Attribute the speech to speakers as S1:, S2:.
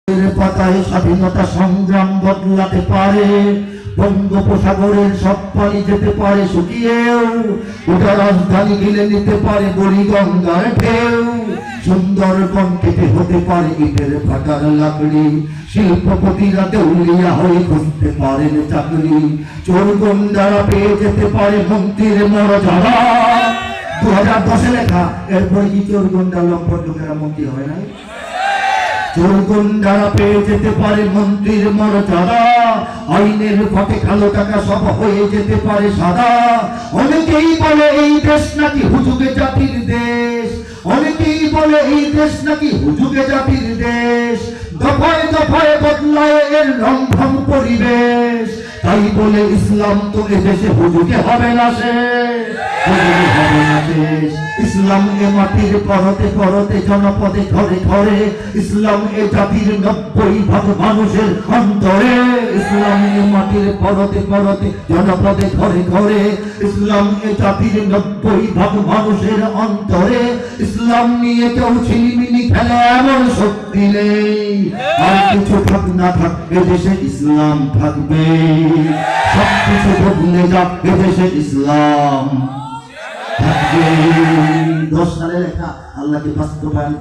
S1: পাতায় স্বাধীনতা সংগ্রাম বদলাতে পারে, বঙ্গোপসাগরের সব পানি যেতে পারে শুকিয়েও, ওটা রাজধানী গিলে নিতে পারে বুড়িগঙ্গার ঢেউ, সুন্দরবন কেটে হতে পারে ইটের ফাটার লাকড়ি, শিল্পপতিরা দেউলিয়া হয়ে খুঁজতে পারেন চাকরি, চোর গুন্ডারা পেয়ে যেতে পারে মন্ত্রীর মর্যাদা। 2010-এ লেখা। এরপরে কি চোর গুন্ডা লম্পট লোকেরা মন্ত্রী হয় নাই? চোর গুন্ডারা পেয়ে যেতে পারে মন্ত্রীর মর্যাদা, আইনের ফাঁকে কালো টাকা সব হয়ে যেতে পারে সাদা। অনেকেই বলে এই দেশ নাকি হুজুগে জাতির দেশ, অনেকেই বলে এই দেশ নাকি হুজুগে জাতির দেশ, দফায় দফায় বদলায় এর রংঢং পরিবেশ। তাই বলে ইসলাম তো এদেশে হুজুগে হবে না শেষ, হুজুগে হবে না শেষ। ইসলাম এ মাটির পরতে পরতে জনপদে ঘরে ঘরে, ইসলাম এ জাতির 90% মানুষের অন্তরে। ইসলাম এ মাটির পরতে পরতে জনপদে ঘরে ঘরে, ইসলাম এ জাতির 90% মানুষের অন্তরে। ইসলাম নিয়ে কেউ ছিনিমিনি খেলে এমন শক্তি নেই, আর কিছু থাক না থাক এদেশে ইসলাম থাকবে। সবকিছু বদলে যাক এদেশে ইসলাম থাকবে। 10 সালে লেখা, আল্লাহকে বাস্তবায়ন